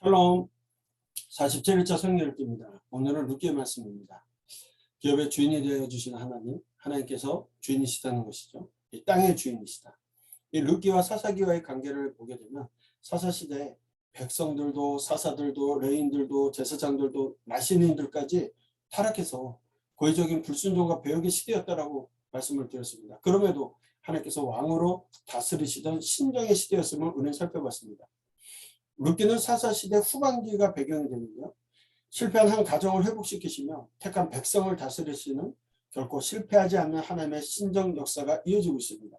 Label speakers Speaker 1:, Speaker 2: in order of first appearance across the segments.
Speaker 1: 샬롬. 47일차 성경읽기입니다. 오늘은 룻기의 말씀입니다. 기업의 주인이 되어 주신 하나님, 하나님께서 주인이시다는 것이죠. 이 땅의 주인이시다. 이 룻기와 사사기와의 관계를 보게 되면 사사시대에 백성들도 사사들도 레인들도 제사장들도 나시인들까지 타락해서 고의적인 불순종과 배역의 시대였다라고 말씀을 드렸습니다. 그럼에도 하나님께서 왕으로 다스리시던 신정의 시대였음을 우리는 살펴봤습니다. 룻기는 사사시대 후반기가 배경이 되는데요. 실패한 한 가정을 회복시키시며 택한 백성을 다스리시는 결코 실패하지 않는 하나님의 신정 역사가 이어지고 있습니다.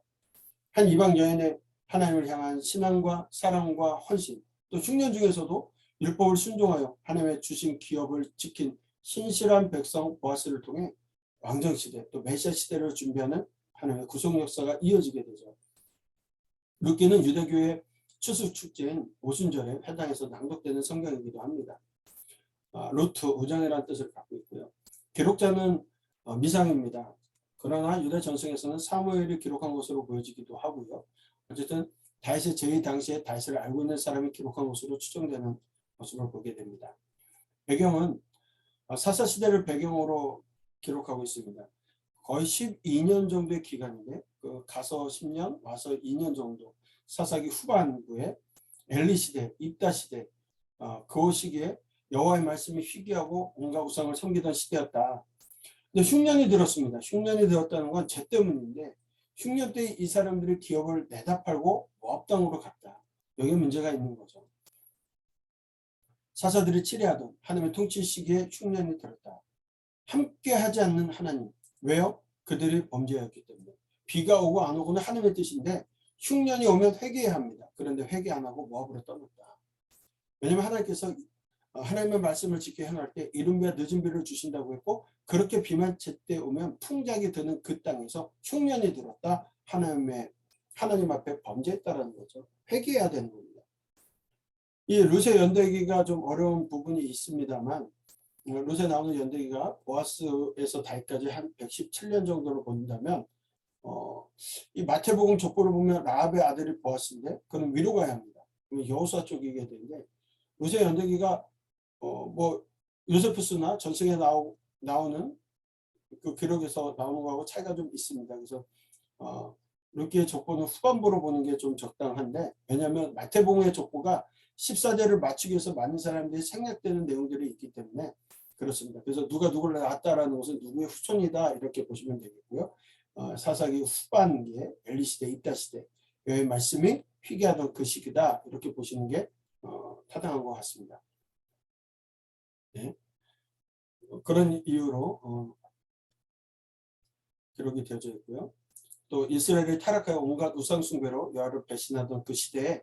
Speaker 1: 한 이방 여인의 하나님을 향한 신앙과 사랑과 헌신, 또 흉년 중에서도 율법을 순종하여 하나님의 주신 기업을 지킨 신실한 백성 보아스를 통해 왕정시대 또 메시아 시대를 준비하는 하나님의 구속 역사가 이어지게 되죠. 룻기는 유대교의 추수 축제인 오순절에 회당에서 낭독되는 성경이기도 합니다. 루트, 우정이라는 뜻을 갖고 있고요. 기록자는 미상입니다. 그러나 유대 전승에서는 사무엘이 기록한 것으로 보여지기도 하고요. 어쨌든 다윗의 제위 당시에 다윗을 알고 있는 사람이 기록한 것으로 추정되는 것으로 보게 됩니다. 배경은 사사시대를 배경으로 기록하고 있습니다. 거의 12년 정도의 기간인데 가서 10년 와서 2년 정도 사사기 후반부에 엘리 시대, 입다 시대 그 시기에 여호와의 말씀이 희귀하고 온갖 우상을 섬기던 시대였다. 근데 흉년이 들었습니다. 흉년이 들었다는 건 죄 때문인데 흉년 때 이 사람들이 기업을 내다 팔고 모압 땅으로 갔다. 여기에 문제가 있는 거죠. 사사들이 치레하던 하나님의 통치 시기에 흉년이 들었다. 함께 하지 않는 하나님. 왜요? 그들이 범죄였기 때문에. 비가 오고 안 오고는 하나님의 뜻인데 흉년이 오면 회개해야 합니다. 그런데 회개 안 하고 모압으로 떠났다. 왜냐하면 하나님께서 하나님의 말씀을 지켜 행할 때 이른 비와 늦은 비를 주신다고 했고 그렇게 비만 제때 오면 풍작이 드는 그 땅에서 흉년이 들었다. 하나님 앞에 범죄했다라는 거죠. 회개해야 되는 겁니다. 이 룻의 연대기가 좀 어려운 부분이 있습니다만 룻에 나오는 연대기가 보아스에서 다윗까지 한 117년 정도로 본다면 이 마태복음 족보를 보면 라합의 아들이 보아스인데 그는 위로 가야 합니다. 여호수아 쪽이게 되는데 룻의 연대기가 요세푸스나 전승에 나오는 그 기록에서 나오는 거하고 차이가 좀 있습니다. 그래서 룻기의 족보는 후반부로 보는 게 좀 적당한데 왜냐하면 마태복음의 족보가 14대를 맞추기 위해서 많은 사람들이 생략되는 내용들이 있기 때문에 그렇습니다. 그래서 누가 누구를 낳았다라는 것은 누구의 후손이다 이렇게 보시면 되겠고요. 사사기 후반기에 엘리 시대, 입다 시대 여호와의 말씀이 희귀하던 그 시기다 이렇게 보시는 게 타당한 것 같습니다. 네. 그런 이유로 기록이 되어져 있고요. 또 이스라엘이 타락하여 온갖 우상 숭배로 여호와를 배신하던 그 시대에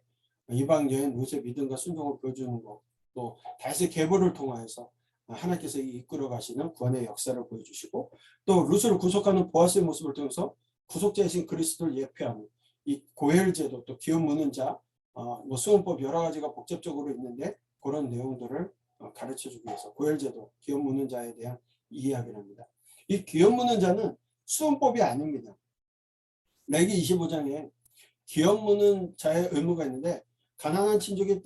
Speaker 1: 이방 여인 룻의 믿음과 순종을 보여주는 것, 또 다윗의 계보를 통하여서 하나님께서 이끌어 가시는 구원의 역사를 보여주시고 또 룻을 구속하는 보아스의 모습을 통해서 구속자이신 그리스도를 예표하는 이 고헬제도 또 기업 무는 자, 수원법 여러 가지가 복잡적으로 있는데 그런 내용들을 가르쳐주기 위해서 고헬제도 기업 무는 자에 대한 이야기를 합니다. 이 기업 무는 자는 수원법이 아닙니다. 레기 25장에 기업 무는 자의 의무가 있는데 가나안 친족이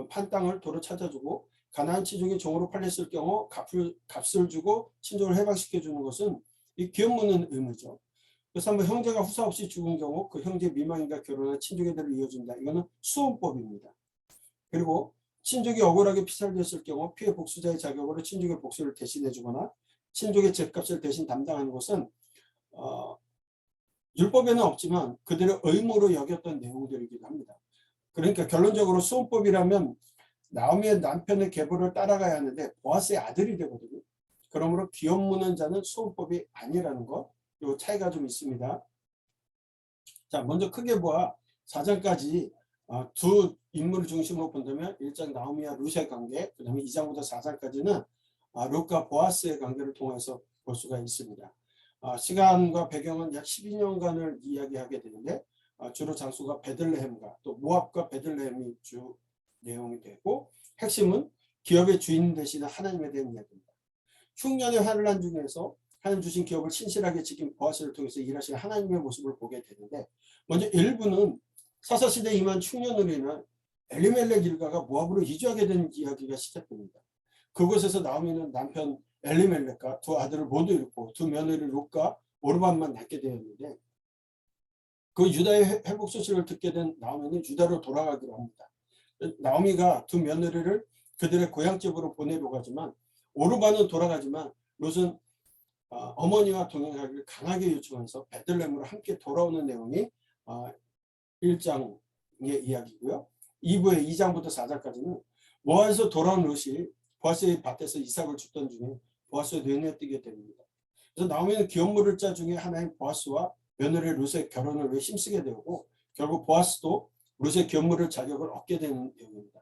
Speaker 1: 판 땅을 도로 찾아주고 가나안 친족이 종으로 팔렸을 경우 값을 주고 친족을 해방시켜 주는 것은 이 기업 무는 의무죠. 그래서 한번 형제가 후사 없이 죽은 경우 그 형제 미망인과 결혼한 친족의 대를 이어준다. 이거는 수원법입니다. 그리고 친족이 억울하게 피살됐을 경우 피해 복수자의 자격으로 친족의 복수를 대신해 주거나 친족의 죗값을 대신 담당하는 것은 율법에는 없지만 그들의 의무로 여겼던 내용들이기도 합니다. 그러니까 결론적으로 수원법이라면 나오미의 남편의 계보를 따라가야 하는데 보아스의 아들이 되거든요. 그러므로 기업 무는 자는 수원법이 아니라는 것, 이 차이가 좀 있습니다. 자, 먼저 크게 보아 4장까지 두 인물을 중심으로 본다면 1장 나오미와 룻의 관계, 그 다음에 2장부터 4장까지는 룻과 보아스의 관계를 통해서 볼 수가 있습니다. 시간과 배경은 약 12년간을 이야기하게 되는데 주로 장소가 베들레헴과 또 모압과 베들레헴이 주 내용이 되고 핵심은 기업의 주인 되시는 하나님에 대한 이야기입니다. 흉년의 환란 중에서 하나님 주신 기업을 신실하게 지킨 보아스를 통해서 일하시는 하나님의 모습을 보게 되는데 먼저 일부는 사사시대 임한 흉년으로 인한 엘리멜렉 일가가 모압으로 이주하게 된 이야기가 시작됩니다. 그곳에서 나오미는 남편 엘리멜렉과 두 아들을 모두 잃고 두 며느리 룻과 오르반만 낳게 되었는데, 그 유다의 회복 소식을 듣게 된 나오미는 유다로 돌아가기로 합니다. 나오미가 두 며느리를 그들의 고향집으로 보내려고 하지만, 오르반은 돌아가지만 룻은 어머니와 동행하기를 강하게 요청해서 베들레헴으로 함께 돌아오는 내용이 1장의 이야기고요. 2부의 2장부터 4장까지는 모압에서 돌아온 룻이 보아스의 밭에서 이삭을 줍던 중에 보아스의 눈에 띄게 됩니다. 그래서 나오미는 기업물을 짜 중에 하나인 보아스와 며느리 룻의 결혼을 위해 힘쓰게 되고, 결국 보아스도 룻의 기업물을 자격을 얻게 되는 내용입니다.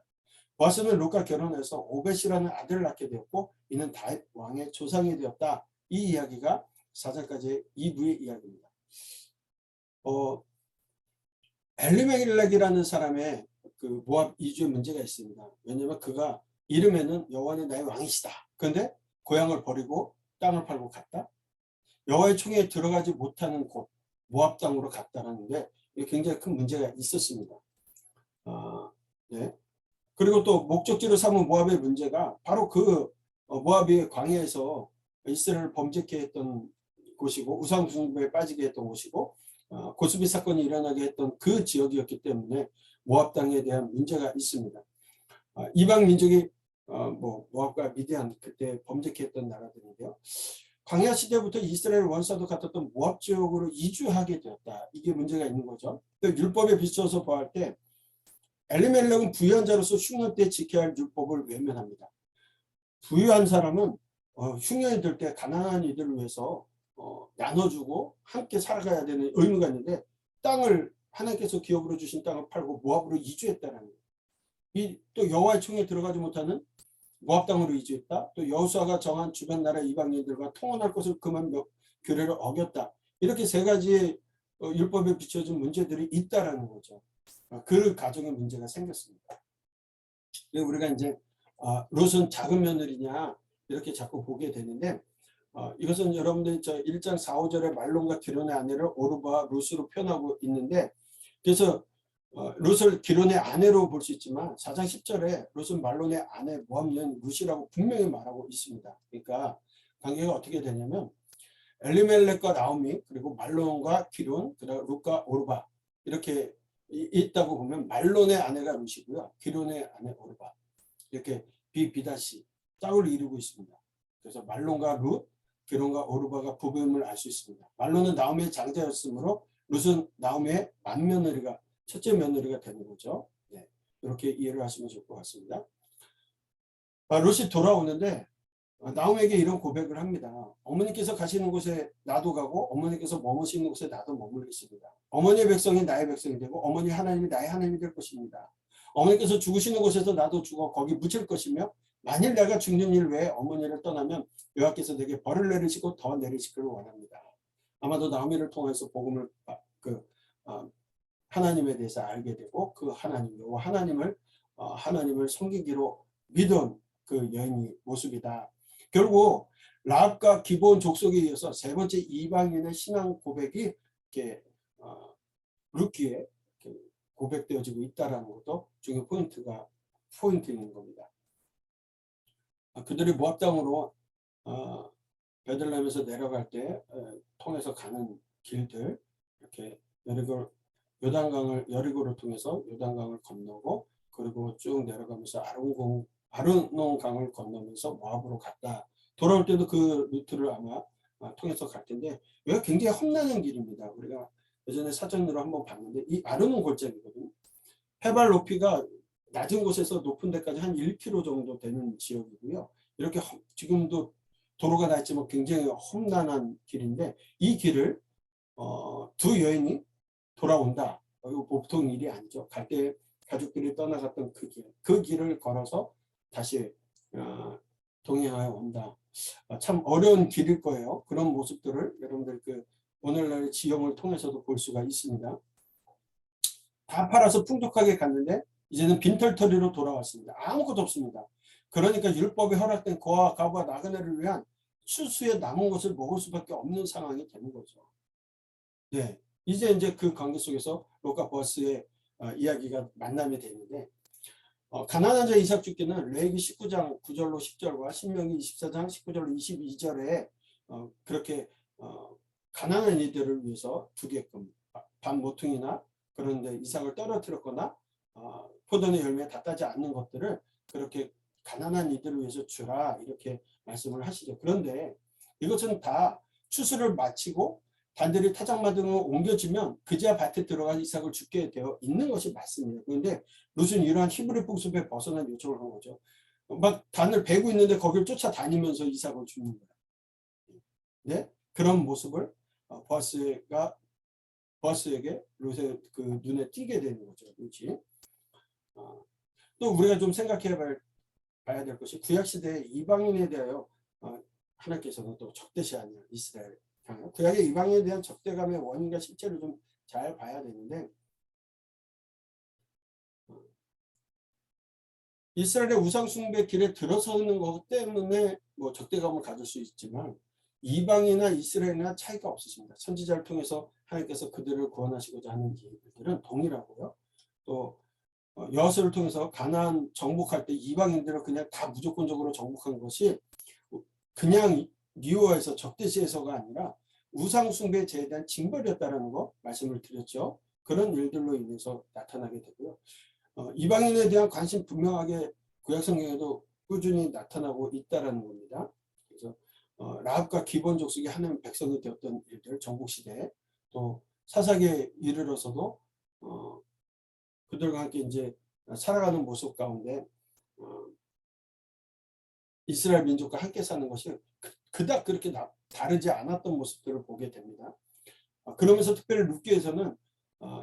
Speaker 1: 보아스는 룻과 결혼해서 오벳이라는 아들을 낳게 되었고, 이는 다윗 왕의 조상이 되었다. 이 이야기가 4장까지의 2부의 이야기입니다. 엘리멜렉이라는 사람의 그 모압 이주의 문제가 있습니다. 왜냐하면 그가 이름에는 여호와는 나의 왕이시다. 그런데 고향을 버리고 땅을 팔고 갔다. 여호와의 총회에 들어가지 못하는 곳 모압 땅으로 갔다는 게 굉장히 큰 문제가 있었습니다. 네. 그리고 또 목적지로 삼은 모압의 문제가 바로 그 모압의 광야에서 이스라엘을 범죄케 했던 곳이고, 우상 숭배에 빠지게 했던 곳이고, 고스비 사건이 일어나게 했던 그 지역이었기 때문에 모압 땅에 대한 문제가 있습니다. 이방 민족이 모압과 미디안 그때 범죄케 했던 나라들인데요. 광야 시대부터 이스라엘 원사도 같았던 모압 지역으로 이주하게 되었다. 이게 문제가 있는 거죠. 율법에 비춰서 보할 때 엘리멜렉은 부유한 자로서 흉년 때 지켜야 할 율법을 외면합니다. 부유한 사람은 흉년이 될 때 가난한 이들을 위해서 나눠주고 함께 살아가야 되는 의무가 있는데, 땅을 하나님께서 기업으로 주신 땅을 팔고 모압으로 이주했다는 거예요. 또 여호와의 총에 들어가지 못하는 모압 땅으로 이주했다. 또 여호수아가 정한 주변 나라 이방인들과 통혼할 것을 그만 규례를 어겼다. 이렇게 세 가지 율법에 비춰진 문제들이 있다라는 거죠. 그 가정에 문제가 생겼습니다. 우리가 이제 룻은 작은 며느리냐 이렇게 자꾸 보게 되는데, 이것은 여러분들이 저 1장 4, 5절에 말론과 기론의 아내를 오르바와 룻으로 표현하고 있는데, 그래서 룻을 기론의 아내로 볼 수 있지만 4장 10절에 룻은 말론의 아내 모압 여인 룻이라고 분명히 말하고 있습니다. 그러니까 관계가 어떻게 되냐면 엘리멜렉과 나오미, 그리고 말론과 기론, 그다음 룻과 오르바 이렇게 있다고 보면 말론의 아내가 룻이고요, 기론의 아내 오르바 이렇게 비비다시 짝을 이루고 있습니다. 그래서 말론과 룻, 기론과 오르바가 부부임을 알 수 있습니다. 말론은 나오미의 장자였으므로 룻은 나오미의 맏며느리가 첫째 며느리가 되는 거죠. 네, 이렇게 이해를 하시면 좋을 것 같습니다. 룻이 돌아오는데 나오미에게 이런 고백을 합니다. 어머니께서 가시는 곳에 나도 가고 어머니께서 머무시는 곳에 나도 머물겠습니다. 어머니의 백성이 나의 백성이 되고 어머니 하나님이 나의 하나님이 될 것입니다. 어머니께서 죽으시는 곳에서 나도 죽어 거기 묻힐 것이며, 만일 내가 죽는 일 외에 어머니를 떠나면 여호와께서 내게 벌을 내리시고 더 내리시기를 원합니다. 아마도 나오미를 통해서 복음을 하나님에 대해서 알게 되고 그 하나님 여호와 하나님을 섬기기로 믿은 그 여인의 모습이다. 결국 라합과 기브온 족속에 이어서 세 번째 이방인의 신앙 고백이 이렇게 룻기에 고백되어지고 있다라는 것도 중요한 포인트인 겁니다. 그들이 모압 땅으로 베들레헴에서 내려갈 때 통해서 가는 길들, 이렇게 여리고를 통해서 요단강을 건너고, 그리고 쭉 내려가면서 아르논강을 건너면서 모압으로 갔다. 돌아올 때도 그 루트를 아마 통해서 갈 텐데, 여기가 굉장히 험난한 길입니다. 우리가 예전에 사전으로 한번 봤는데 이 아르논 골짜기거든요. 해발 높이가 낮은 곳에서 높은 데까지 한 1km 정도 되는 지역이고요. 이렇게 지금도 도로가 다 있지만 굉장히 험난한 길인데, 이 길을 두 여인이 돌아온다. 이거 보통 일이 아니죠. 갈 때 가족들이 떠나갔던 그 길을 걸어서 다시 동행하여 온다. 참 어려운 길일 거예요. 그런 모습들을 여러분들 오늘날의 지형을 통해서도 볼 수가 있습니다. 다 팔아서 풍족하게 갔는데 이제는 빈털터리로 돌아왔습니다. 아무것도 없습니다. 그러니까 율법에 허락된 고아와 가부와 나그네를 위한 추수에 남은 것을 먹을 수밖에 없는 상황이 되는 거죠. 네, 이제 그 관계 속에서 룻과 보아스의 이야기가 만남이 되는데, 가나안 자 이삭 죽기는 레위기 19장 9절로 10절과 신명기 24장 19절로 22절에 그렇게 가난한 이들을 위해서 두게끔 반 모퉁이나 그런데 이삭을 떨어뜨렸거나 포도의 열매 다 따지 않는 것들을 그렇게 가난한 이들을 위해서 주라 이렇게 말씀을 하시죠. 그런데 이것은 다 추수를 마치고 단들이 타작마당으로 옮겨지면 그제야 밭에 들어가 이삭을 죽게 되어 있는 것이 맞습니다. 그런데 룻은 이러한 히브리 풍습에 벗어난 요청을 한 거죠. 막 단을 베고 있는데 거기를 쫓아다니면서 이삭을 주는 거예요. 네? 그런 모습을 보아스에게 룻의 그 눈에 띄게 되는 거죠. 룻이. 또 우리가 좀 생각해 봐야 될 것이 구약시대의 이방인에 대하여 하나님께서는 또 적대시하냐 이스라엘 구약의 이방인에 대한 적대감의 원인과 실체를 좀 잘 봐야 되는데 이스라엘의 우상숭배 길에 들어서는 것 때문에 뭐 적대감을 가질 수 있지만 이방이나 이스라엘이나 차이가 없으십니다. 선지자를 통해서 하나님께서 그들을 구원하시고자 하는 일들은 동일하고요. 또 여호수아를 통해서 가나안 정복할 때 이방인들을 그냥 다 무조건적으로 정복한 것이 그냥 미워해서 적대시해서가 아니라 우상숭배 죄에 대한 징벌이었다는 거 말씀을 드렸죠. 그런 일들로 인해서 나타나게 되고요. 이방인에 대한 관심 분명하게 구약성경에도 꾸준히 나타나고 있다는 겁니다. 그래서 라합과 기본 족속이 하나님 백성이 되었던 일들 정복시대에 또 사사기에 이르러서도 그들과 함께 이제 살아가는 모습 가운데 이스라엘 민족과 함께 사는 것이 그닥 그렇게 다르지 않았던 모습들을 보게 됩니다. 그러면서 특별히 룻기에서는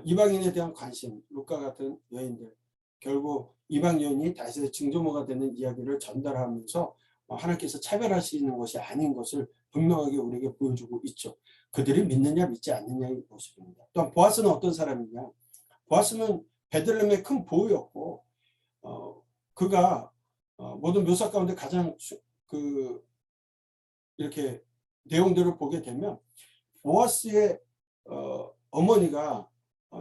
Speaker 1: 이방인에 대한 관심, 룻과 같은 여인들, 결국 이방 여인이 다윗의 증조모가 되는 이야기를 전달하면서 하나님께서 차별하시는 것이 아닌 것을 분명하게 우리에게 보여주고 있죠. 그들이 믿느냐 믿지 않느냐의 모습입니다. 또한 보아스는 어떤 사람이냐? 보아스는 베들레헴의 큰 보호였고 그가 모든 묘사 가운데 가장 이렇게 내용들을 보게 되면 보아스의 어머니가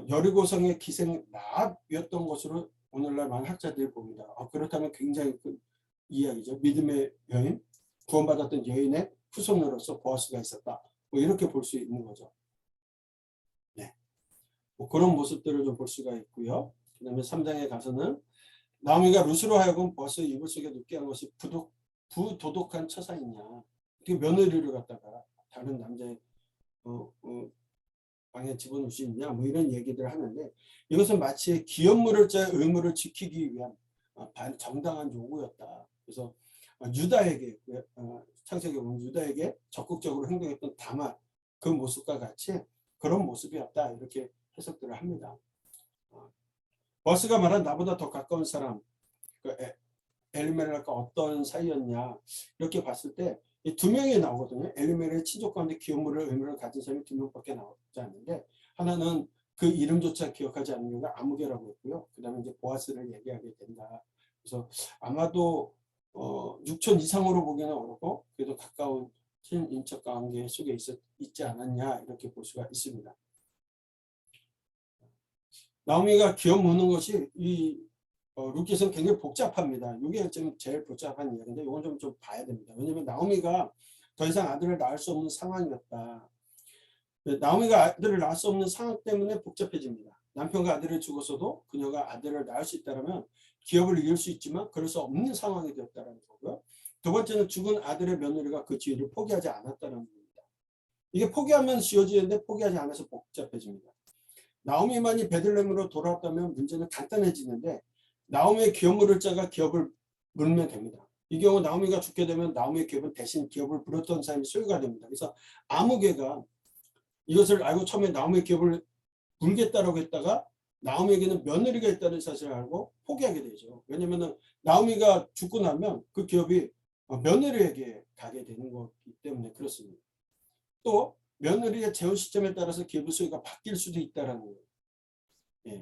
Speaker 1: 여리고성의 기생 라합이었던 것으로 오늘날 많은 학자들이 봅니다. 그렇다면 굉장히 큰 이야기죠. 믿음의 여인, 구원받았던 여인의 후손으로서 보아스가 있었다. 뭐 이렇게 볼 수 있는 거죠. 네. 뭐 그런 모습들을 좀 볼 수가 있고요. 그 다음에 3장에 가서는 나오미가 룻으로 하여금 보아스의 이불 속에 눕게 한 것이 부도덕한 처사이냐. 어떻게 며느리를 갖다가 다른 남자의 방에 집어넣을 수 있냐. 뭐 이런 얘기들을 하는데 이것은 마치 기업물을 자의 의무를 지키기 위한 정당한 요구였다. 그래서 유다에게 창세기 보면 유다에게 적극적으로 행동했던 다만 그 모습과 같이 그런 모습이었다. 이렇게 해석들을 합니다. 보아스가 말한 나보다 더 가까운 사람 엘리멜렉과 어떤 사이였냐 이렇게 봤을 때 이 두 명이 나오거든요. 엘리멜렉의 친족 가운데 기업물을 의무를 가진 사람이 두 명밖에 나오지 않는데 하나는 그 이름조차 기억하지 않는 경우가 아무개라고 했고요. 그 다음에 이제 보아스를 얘기하게 된다. 그래서 아마도 6천 이상으로 보기는 어렵고 그래도 가까운 친인척 관계 속에 있지 않았냐 이렇게 볼 수가 있습니다. 나오미가 기업 묻는 것이 이 룻기서는 굉장히 복잡합니다. 이게 지금 제일 복잡한 이야기인데 이건 좀 봐야 됩니다. 왜냐하면 나오미가 더 이상 아들을 낳을 수 없는 상황이었다. 나오미가 아들을 낳을 수 없는 상황 때문에 복잡해집니다. 남편과 아들이 죽었어도 그녀가 아들을 낳을 수 있다면 기업을 이을 수 있지만 그럴 수 없는 상황이 되었다는 거고요. 두 번째는 죽은 아들의 며느리가 그 지위를 포기하지 않았다는 겁니다. 이게 포기하면 쉬워지는데 포기하지 않아서 복잡해집니다. 나오미만이 베들레헴으로 돌아왔다면 문제는 간단해지는데 나오미의 기업 물을 자가 기업을 물면 됩니다. 이 경우 나오미가 죽게 되면 나오미의 기업은 대신 기업을 물었던 사람이 소유가 됩니다. 그래서 아무개가 이것을 알고 처음에 나오미의 기업을 물겠다라고 했다가 나오미에게는 며느리가 있다는 사실을 알고 포기하게 되죠. 왜냐하면 나오미가 죽고 나면 그 기업이 며느리에게 가게 되는 거기 때문에 그렇습니다. 또 며느리의 재혼 시점에 따라서 기업의 소유가 바뀔 수도 있다는 거예요.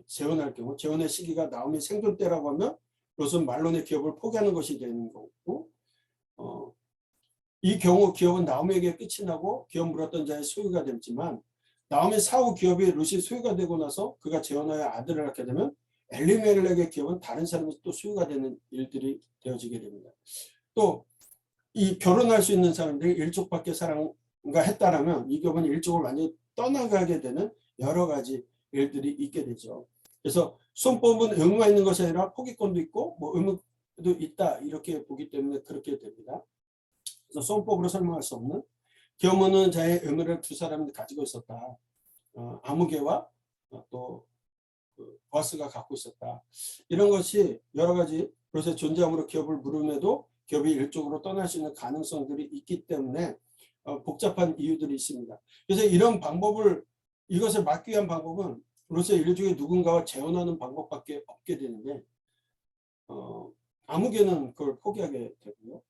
Speaker 1: 재혼할 경우 재혼의 시기가 나오미 생존 때라고 하면 롯은 말론의 기업을 포기하는 것이 되는 거고 이 경우 기업은 나오미에게 끝이 나고 기업 물었던 자의 소유가 되지만 나오미 사후 기업이 롯이 소유가 되고 나서 그가 재혼하여 아들을 낳게 되면 엘리멜렉의 기업은 다른 사람이 또 소유가 되는 일들이 되어지게 됩니다. 또 이 결혼할 수 있는 사람들이 일족밖에 사랑가 했다라면 이 기업은 일족을 완전히 떠나가게 되는 여러 가지 일들이 있게 되죠. 그래서 손법은 의무가 있는 것이 아니라 포기권도 있고 뭐 의무도 있다 이렇게 보기 때문에 그렇게 됩니다. 그래서 손법으로 설명할 수 없는 기업은 자의 의무를 두 사람이 가지고 있었다. 아무개와 또 보아스가 갖고 있었다. 이런 것이 여러 가지 그래서 존재함으로 기업을 물음에도 기업이 일쪽으로 떠날 수 있는 가능성들이 있기 때문에 복잡한 이유들이 있습니다. 그래서 이런 방법을 이것을 막기 위한 방법은 로스의 일족의 누군가와 재혼하는 방법밖에 없게 되는데 아무개는 그걸 포기하게 되고요.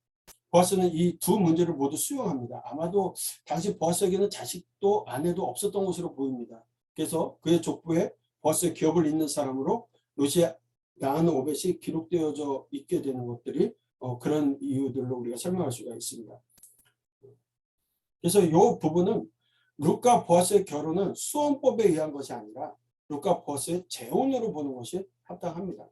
Speaker 1: 보아스는 이 두 문제를 모두 수용합니다. 아마도 당시 보아스에게는 자식도 아내도 없었던 것으로 보입니다. 그래서 그의 족보에 보아스의 기업을 잇는 사람으로 롯이 낳은 오벳이 기록되어져 있게 되는 것들이 그런 이유들로 우리가 설명할 수가 있습니다. 그래서 이 부분은 룻과 보아스의 결혼은 수원법에 의한 것이 아니라 룻과 보아스의 재혼으로 보는 것이 합당합니다.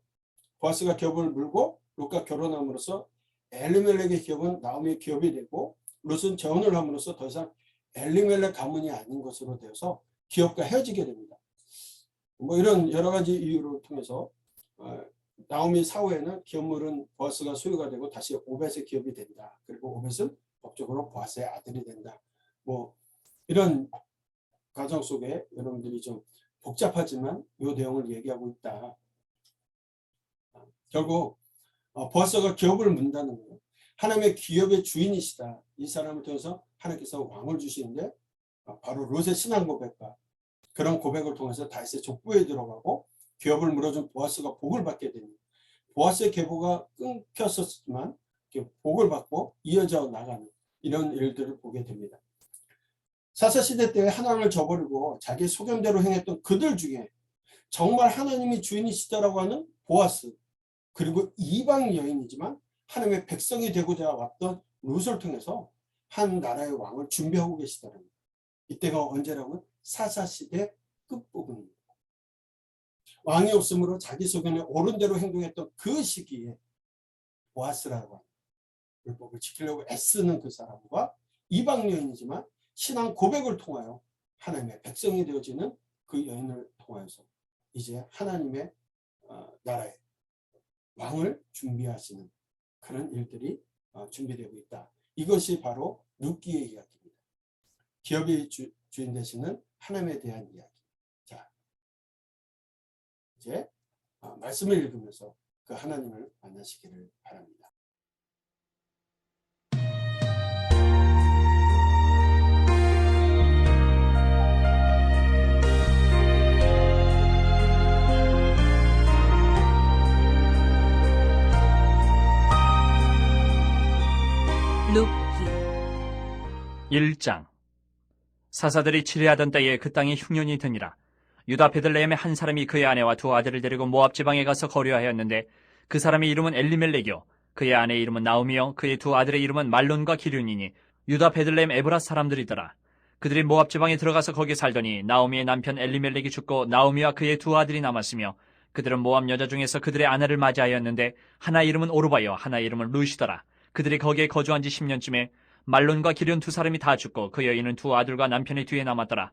Speaker 1: 보아스가 기업을 물고 룻과 결혼함으로써 엘리멜렉의 기업은 나오미의 기업이 되고 룻은 재혼을 함으로써 더 이상 엘리멜렉 가문이 아닌 것으로 되어서 기업과 헤어지게 됩니다. 뭐 이런 여러 가지 이유를 통해서 나오미 사후에는 기업물은 보아스가 소유가 되고 다시 오벳의 기업이 된다. 그리고 오벳은 법적으로 보아스의 아들이 된다. 뭐 이런 과정 속에 여러분들이 좀 복잡하지만 이 내용을 얘기하고 있다. 결국 보아스가 기업을 문다는 거예요. 하나님의 기업의 주인이시다. 이 사람을 통해서 하나님께서 왕을 주시는데 바로 롯의 신앙 고백과 그런 고백을 통해서 다윗의 족보에 들어가고 기업을 물어준 보아스가 복을 받게 됩니다. 보아스의 계보가 끊겼었지만 복을 받고 이어져 나가는 이런 일들을 보게 됩니다. 사사시대 때 하나님을 저버리고 자기 소견대로 행했던 그들 중에 정말 하나님이 주인이시다라고 하는 보아스 그리고 이방 여인이지만 하나님의 백성이 되고자 왔던 룻을 통해서 한 나라의 왕을 준비하고 계시다는 거예요. 이때가 언제라고는 사사시대 끝부분입니다. 왕이 없으므로 자기 소견에 옳은 대로 행동했던 그 시기에 보아스라고 하는 율법을 지키려고 애쓰는 그 사람과 이방 여인이지만 신앙 고백을 통하여 하나님의 백성이 되어지는 그 여인을 통하여서 이제 하나님의 나라의 왕을 준비하시는 그런 일들이 준비되고 있다. 이것이 바로 룻기의 이야기입니다. 기업의 주인 되시는 하나님에 대한 이야기. 자, 이제 말씀을 읽으면서 그 하나님을 만나시기를 바랍니다.
Speaker 2: 룻기 1장. 사사들이 치레하던 때에 그 땅에 흉년이 드니라. 유다 베들레헴의 한 사람이 그의 아내와 두 아들을 데리고 모압 지방에 가서 거류하였는데 그 사람의 이름은 엘리멜렉이요 그의 아내의 이름은 나오미요 그의 두 아들의 이름은 말론과 기륜이니 유다 베들레헴 에브라 사람들이더라. 그들이 모압 지방에 들어가서 거기 살더니 나오미의 남편 엘리멜렉이 죽고 나오미와 그의 두 아들이 남았으며 그들은 모압 여자 중에서 그들의 아내를 맞이하였는데 하나의 이름은 오르바요 하나의 이름은 룻이더라. 그들이 거기에 거주한 지 10년쯤에 말론과 기륜 두 사람이 다 죽고 그 여인은 두 아들과 남편의 뒤에 남았더라.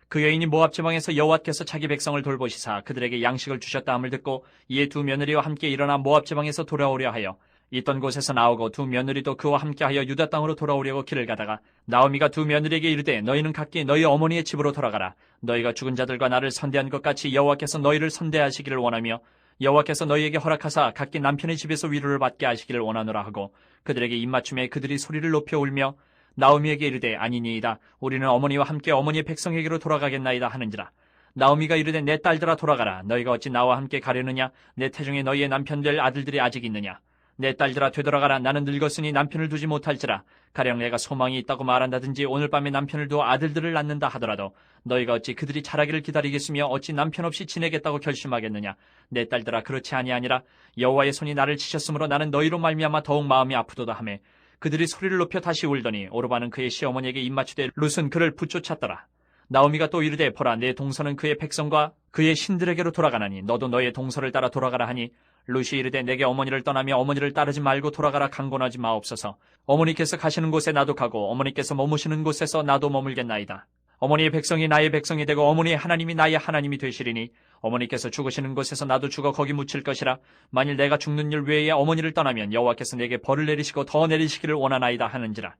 Speaker 2: 그 여인이 모압 지방에서 여호와께서 자기 백성을 돌보시사 그들에게 양식을 주셨다 함을 듣고 이에 두 며느리와 함께 일어나 모압 지방에서 돌아오려 하여 있던 곳에서 나오고 두 며느리도 그와 함께하여 유다 땅으로 돌아오려고 길을 가다가 나오미가 두 며느리에게 이르되 너희는 각기 너희 어머니의 집으로 돌아가라. 너희가 죽은 자들과 나를 선대한 것 같이 여호와께서 너희를 선대하시기를 원하며 여호와께서 너희에게 허락하사 각기 남편의 집에서 위로를 받게 하시기를 원하노라 하고 그들에게 입맞춤에 그들이 소리를 높여 울며 나오미에게 이르되 아니니이다. 우리는 어머니와 함께 어머니의 백성에게로 돌아가겠나이다 하는지라. 나오미가 이르되 내 딸들아 돌아가라. 너희가 어찌 나와 함께 가려느냐. 내 태중에 너희의 남편들 아들들이 아직 있느냐. 내 딸들아 되돌아가라. 나는 늙었으니 남편을 두지 못할지라. 가령 내가 소망이 있다고 말한다든지 오늘 밤에 남편을 두어 아들들을 낳는다 하더라도 너희가 어찌 그들이 자라기를 기다리겠으며 어찌 남편 없이 지내겠다고 결심하겠느냐. 내 딸들아 그렇지 아니하니라. 여호와의 손이 나를 치셨으므로 나는 너희로 말미암아 더욱 마음이 아프도다 하매 그들이 소리를 높여 다시 울더니 오르바는 그의 시어머니에게 입맞추되 룻은 그를 붙쫓았더라. 나오미가 또 이르되 보라 내 동서는 그의 백성과 그의 신들에게로 돌아가나니 너도 너의 동서를 따라 돌아가라 하니 룻이 이르되 내게 어머니를 떠나며 어머니를 따르지 말고 돌아가라 강권하지 마옵소서. 어머니께서 가시는 곳에 나도 가고 어머니께서 머무시는 곳에서 나도 머물겠나이다. 어머니의 백성이 나의 백성이 되고 어머니의 하나님이 나의 하나님이 되시리니 어머니께서 죽으시는 곳에서 나도 죽어 거기 묻힐 것이라. 만일 내가 죽는 일 외에 어머니를 떠나면 여호와께서 내게 벌을 내리시고 더 내리시기를 원하나이다 하는지라.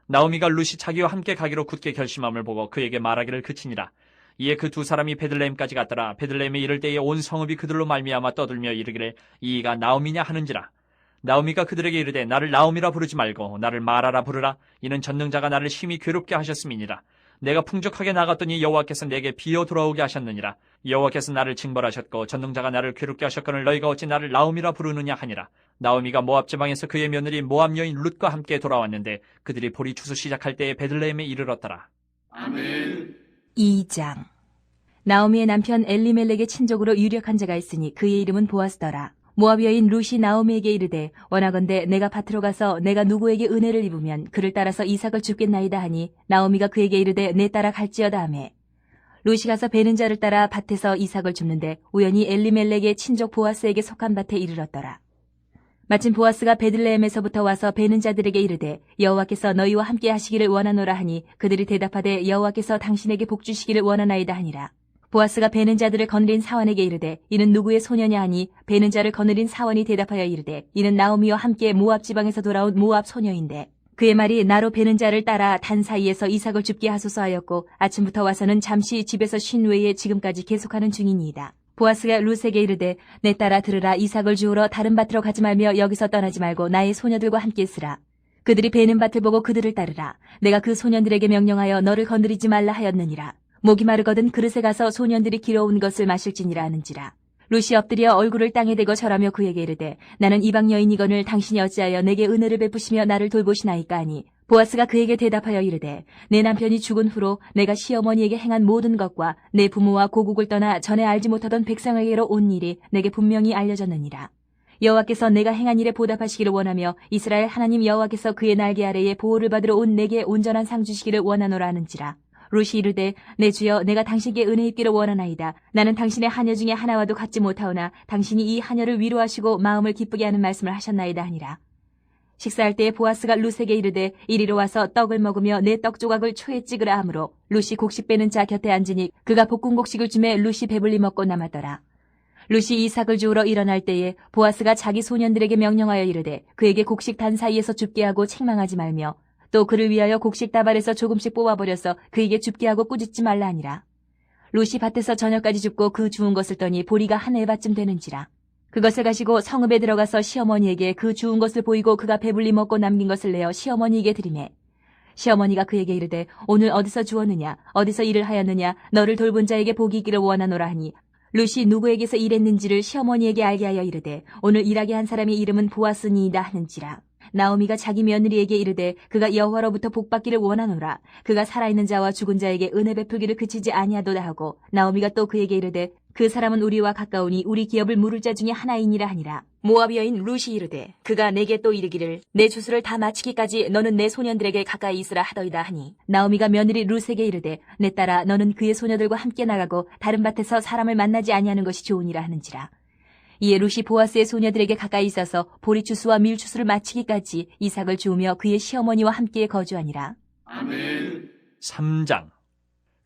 Speaker 2: 나오미가 룻이 자기와 함께 가기로 굳게 결심함을 보고 그에게 말하기를 그치니라. 이에 그 두 사람이 베들레헴까지 갔더라. 베들레헴에 이를 때에 온 성읍이 그들로 말미암아 떠들며 이르기를 이가 나오미냐 하는지라. 나오미가 그들에게 이르되 나를 나오미라 부르지 말고 나를 마라라 부르라. 이는 전능자가 나를 심히 괴롭게 하셨음이니라. 내가 풍족하게 나갔더니 여호와께서 내게 비어 돌아오게 하셨느니라. 여호와께서 나를 징벌하셨고 전능자가 나를 괴롭게 하셨거늘 너희가 어찌 나를 나오미라 부르느냐 하니라. 나오미가 모압 지방에서 그의 며느리 모압 여인 룻과 함께 돌아왔는데 그들이 보리 추수 시작할 때에 베들레헴에 이르렀더라.
Speaker 3: 아멘.
Speaker 4: 2장. 나오미의 남편 엘리멜렉의 친족으로 유력한 자가 있으니 그의 이름은 보아스더라. 모압 여인 룻이 나오미에게 이르되 원하건대 내가 밭으로 가서 내가 누구에게 은혜를 입으면 그를 따라서 이삭을 줍겠나이다 하니 나오미가 그에게 이르되 내 따라 갈지어다 하매 룻이 가서 베는 자를 따라 밭에서 이삭을 줍는데 우연히 엘리멜렉의 친족 보아스에게 속한 밭에 이르렀더라. 마침 보아스가 베들레헴에서부터 와서 베는 자들에게 이르되 여호와께서 너희와 함께 하시기를 원하노라 하니 그들이 대답하되 여호와께서 당신에게 복 주시기를 원하나이다 하니라. 보아스가 베는 자들을 거느린 사원에게 이르되 이는 누구의 소녀냐 하니 베는 자를 거느린 사원이 대답하여 이르되 이는 나오미와 함께 모압 지방에서 돌아온 모압 소녀인데 그의 말이 나로 베는 자를 따라 단 사이에서 이삭을 줍게 하소서 하였고 아침부터 와서는 잠시 집에서 쉰 외에 지금까지 계속하는 중이니이다. 보아스가 룻에게 이르되 내 따라 들으라. 이삭을 주우러 다른 밭으로 가지 말며 여기서 떠나지 말고 나의 소녀들과 함께 있으라. 그들이 베는 밭을 보고 그들을 따르라. 내가 그 소년들에게 명령하여 너를 건드리지 말라 하였느니라. 목이 마르거든 그릇에 가서 소년들이 길어온 것을 마실지니라 하는지라. 룻이 엎드려 얼굴을 땅에 대고 절하며 그에게 이르되 나는 이방 여인이거늘 당신이 어찌하여 내게 은혜를 베푸시며 나를 돌보시나이까 하니 보아스가 그에게 대답하여 이르되 내 남편이 죽은 후로 내가 시어머니에게 행한 모든 것과 내 부모와 고국을 떠나 전에 알지 못하던 백성에게로 온 일이 내게 분명히 알려졌느니라. 여호와께서 내가 행한 일에 보답하시기를 원하며 이스라엘 하나님 여호와께서 그의 날개 아래에 보호를 받으러 온 내게 온전한 상 주시기를 원하노라 하는지라. 룻이 이르되 내 주여 내가 당신께 은혜 입기를 원하나이다. 나는 당신의 하녀 중에 하나와도 같지 못하오나 당신이 이 하녀를 위로하시고 마음을 기쁘게 하는 말씀을 하셨나이다 하니라. 식사할 때에 보아스가 룻에게 이르되 이리로 와서 떡을 먹으며 내 떡 조각을 초에 찍으라 하므로 룻이 곡식 빼는 자 곁에 앉으니 그가 볶은 곡식을 주매 룻이 배불리 먹고 남았더라. 룻이 이삭을 주우러 일어날 때에 보아스가 자기 소년들에게 명령하여 이르되 그에게 곡식 단 사이에서 줍게 하고 책망하지 말며 또 그를 위하여 곡식 다발에서 조금씩 뽑아버려서 그에게 줍게 하고 꾸짖지 말라 하니라. 룻이 밭에서 저녁까지 줍고 그 주운 것을 떠니 보리가 한 에바쯤 되는지라. 그것을 가지고 성읍에 들어가서 시어머니에게 그 주운 것을 보이고 그가 배불리 먹고 남긴 것을 내어 시어머니에게 드리매 시어머니가 그에게 이르되 오늘 어디서 주었느냐 어디서 일을 하였느냐 너를 돌본 자에게 복이 있기를 원하노라 하니 룻이 누구에게서 일했는지를 시어머니에게 알게 하여 이르되 오늘 일하게 한 사람의 이름은 보아스니이다 하는지라. 나오미가 자기 며느리에게 이르되 그가 여호와로부터 복받기를 원하노라. 그가 살아있는 자와 죽은 자에게 은혜 베풀기를 그치지 아니하도다 하고 나오미가 또 그에게 이르되 그 사람은 우리와 가까우니 우리 기업을 물을 자 중에 하나이니라 하니라. 모압 여인 룻이 이르되 그가 내게 또 이르기를 내 주수를 다 마치기까지 너는 내 소년들에게 가까이 있으라 하더이다 하니 나오미가 며느리 룻에게 이르되 내 딸아 너는 그의 소녀들과 함께 나가고 다른 밭에서 사람을 만나지 아니하는 것이 좋으니라 하는지라. 이에 룻이 보아스의 소녀들에게 가까이 있어서 보리추수와 밀추수를 마치기까지 이삭을 주우며 그의 시어머니와 함께 거주하니라.
Speaker 3: 아멘.
Speaker 2: 3장.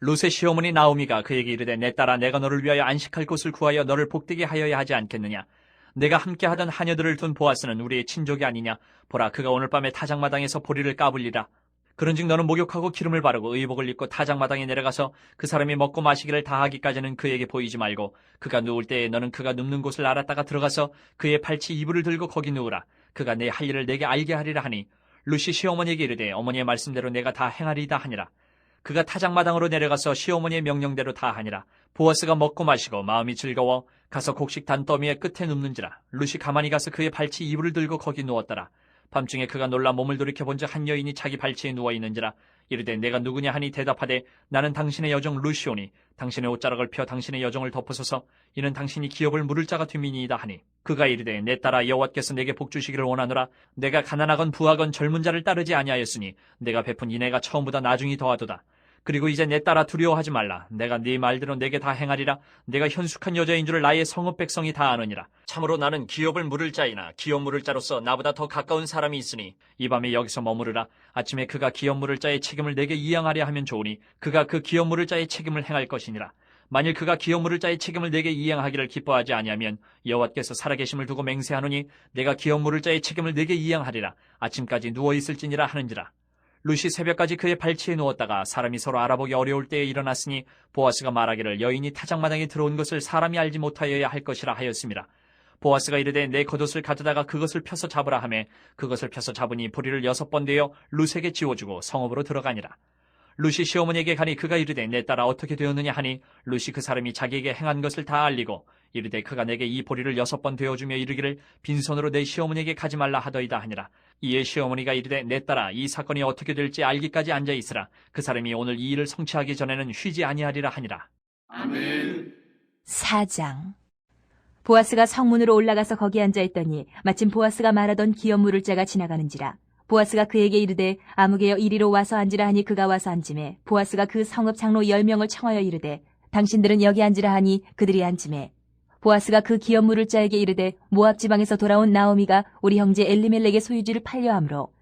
Speaker 2: 룻의 시어머니 나오미가 그에게 이르되 내 딸아 내가 너를 위하여 안식할 곳을 구하여 너를 복되게 하여야 하지 않겠느냐. 내가 함께 하던 하녀들을 둔 보아스는 우리의 친족이 아니냐. 보라 그가 오늘 밤에 타작마당에서 보리를 까불리라. 그런즉 너는 목욕하고 기름을 바르고 의복을 입고 타작마당에 내려가서 그 사람이 먹고 마시기를 다하기까지는 그에게 보이지 말고 그가 누울 때에 너는 그가 눕는 곳을 알았다가 들어가서 그의 팔치 이불을 들고 거기 누우라. 그가 내 할 일을 내게 알게 하리라 하니 룻이 시어머니에게 이르되 어머니의 말씀대로 내가 다 행하리이다 하니라. 그가 타작마당으로 내려가서 시어머니의 명령대로 다 하니라. 보아스가 먹고 마시고 마음이 즐거워 가서 곡식 단 더미의 끝에 눕는지라. 룻이 가만히 가서 그의 발치 이불을 들고 거기 누웠더라. 밤중에 그가 놀라 몸을 돌이켜본즉 한 여인이 자기 발치에 누워있는지라. 이르되 내가 누구냐 하니 대답하되 나는 당신의 여종 룻이오니 당신의 옷자락을 펴 당신의 여종을 덮으소서. 이는 당신이 기업을 물을 자가 됨이니이다 하니 그가 이르되 내 딸아 여호와께서 내게 복 주시기를 원하노라. 내가 가난하건 부하건 젊은 자를 따르지 아니하였으니 내가 베푼 인애가 처음보다 나중이 더하도다. 그리고 이제 내 딸아 두려워하지 말라. 내가 네 말대로 내게 다 행하리라. 내가 현숙한 여자인 줄 나의 성읍 백성이 다 아느니라. 참으로 나는 기업을 물을 자이나 기업 물을 자로서 나보다 더 가까운 사람이 있으니 이 밤에 여기서 머무르라. 아침에 그가 기업 물을 자의 책임을 내게 이양하려 하면 좋으니 그가 그 기업 물을 자의 책임을 행할 것이니라. 만일 그가 기업 물을 자의 책임을 내게 이양하기를 기뻐하지 아니하면 여호와께서 살아계심을 두고 맹세하노니 내가 기업 물을 자의 책임을 내게 이양하리라. 아침까지 누워 있을지니라 하는지라. 룻이 새벽까지 그의 발치에 누웠다가 사람이 서로 알아보기 어려울 때에 일어났으니 보아스가 말하기를 여인이 타작마당에 들어온 것을 사람이 알지 못하여야 할 것이라 하였습니다. 보아스가 이르되 내 겉옷을 가져다가 그것을 펴서 잡으라 하매 그것을 펴서 잡으니 보리를 6번 되어 룻에게 지워주고 성읍으로 들어가니라. 룻이 시어머니에게 가니 그가 이르되 내 딸아 어떻게 되었느냐 하니 룻이 그 사람이 자기에게 행한 것을 다 알리고 이르되 그가 내게 이 보리를 6번 되어주며 이르기를 빈손으로 내 시어머니에게 가지 말라 하더이다 하니라. 이에 시어머니가 이르되 내 딸아 이 사건이 어떻게 될지 알기까지 앉아있으라. 그 사람이 오늘 이 일을 성취하기 전에는 쉬지 아니하리라 하니라.
Speaker 3: 아멘.
Speaker 4: 4장. 보아스가 성문으로 올라가서 거기 앉아있더니 마침 보아스가 말하던 기업 물을 자가 지나가는지라. 보아스가 그에게 이르되 아무개여 이리로 와서 앉으라 하니 그가 와서 앉으매 보아스가 그 성읍 장로 10명을 청하여 이르되 당신들은 여기 앉으라 하니 그들이 앉으매 보아스가 그 기업 물을 자에게 이르되 모압 지방에서 돌아온 나오미가 우리 형제 엘리멜렉의 소유지를 팔려 함으로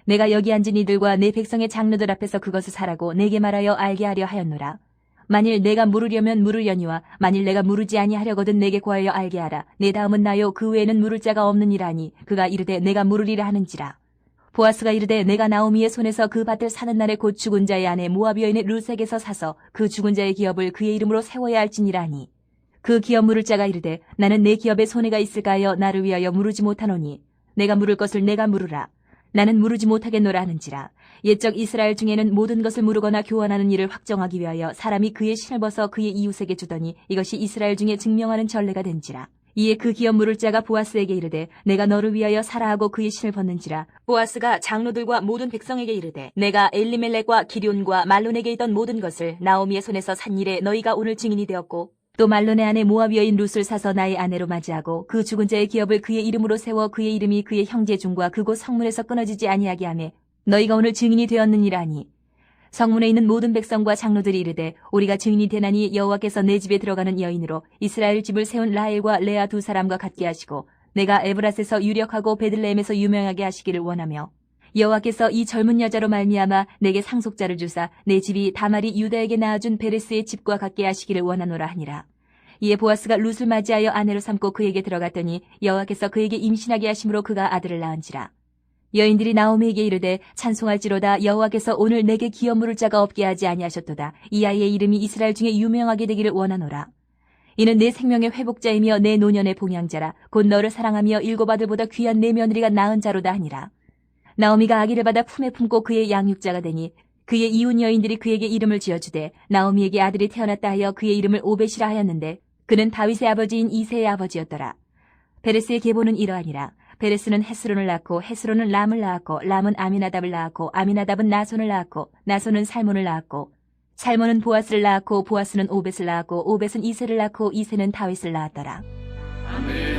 Speaker 4: 내가 여기 앉은 이들과 내 백성의 장로들 앞에서 그것을 사라고 내게 말하여 알게 하려 하였노라. 만일 내가 물으려면 물으려니와 만일 내가 물으지 아니하려거든 내게 고하여 알게 하라. 내 다음은 나요 그 외에는 물을 자가 없느니라니 그가 이르되 내가 물으리라 하는지라. 보아스가 이르되 내가 나오미의 손에서 그 밭을 사는 날에 곧 죽은 자의 아내 모압 여인의 룻에게서 사서 그 죽은 자의 기업을 그의 이름으로 세워야 할지니라 하니 그 기업 물을 자가 이르되 나는 내 기업에 손해가 있을까 하여 나를 위하여 물으지 못하노니 내가 물을 것을 내가 물으라. 나는 물으지 못하겠노라 하는지라. 옛적 이스라엘 중에는 모든 것을 물으거나 교환하는 일을 확정하기 위하여 사람이 그의 신을 벗어 그의 이웃에게 주더니 이것이 이스라엘 중에 증명하는 전례가 된지라. 이에 그 기업 물을 자가 보아스에게 이르되 내가 너를 위하여 사라 하고 그의 신을 벗는지라. 보아스가 장로들과 모든 백성에게 이르되 내가 엘리멜렉과 기럨과 말론에게 있던 모든 것을 나오미의 손에서 산 일에 너희가 오늘 증인이 되었고 또 말론의 아내 모압 여인 룻을 사서 나의 아내로 맞이하고 그 죽은 자의 기업을 그의 이름으로 세워 그의 이름이 그의 형제 중과 그곳 성문에서 끊어지지 아니하게 하매 너희가 오늘 증인이 되었느니라 하니 성문에 있는 모든 백성과 장로들이 이르되 우리가 증인이 되나니 여호와께서 내 집에 들어가는 여인으로 이스라엘 집을 세운 라헬과 레아 두 사람과 같게 하시고 내가 에브라스에서 유력하고 베들레헴에서 유명하게 하시기를 원하며 여호와께서 이 젊은 여자로 말미암아 내게 상속자를 주사 내 집이 다말이 유다에게 낳아준 베레스의 집과 같게 하시기를 원하노라 하니라. 이에 보아스가 룻을 맞이하여 아내로 삼고 그에게 들어갔더니 여호와께서 그에게 임신하게 하심으로 그가 아들을 낳은지라. 여인들이 나오미에게 이르되 찬송할지로다 여호와께서 오늘 내게 기업 물을 자가 없게 하지 아니하셨도다. 이 아이의 이름이 이스라엘 중에 유명하게 되기를 원하노라. 이는 내 생명의 회복자이며 내 노년의 봉양자라. 곧 너를 사랑하며 7 아들보다 귀한 내 며느리가 낳은 자로다 하니라. 나오미가 아기를 받아 품에 품고 그의 양육자가 되니 그의 이웃 여인들이 그에게 이름을 지어주되 나오미에게 아들이 태어났다 하여 그의 이름을 오벳이라 하였는데 그는 다윗의 아버지인 이새의 아버지였더라. 베레스의 계보는 이러하니라. 베레스는 헤스론을 낳고 헤스론은 람을 낳았고 람은 아미나답을 낳았고 아미나답은 나손을 낳았고 나손은 살몬을 낳았고 살몬은 보아스를 낳았고 보아스는 오벳을 낳았고 오벳은 이새를 낳고 이새는 다윗을 낳았더라.
Speaker 3: 아멘.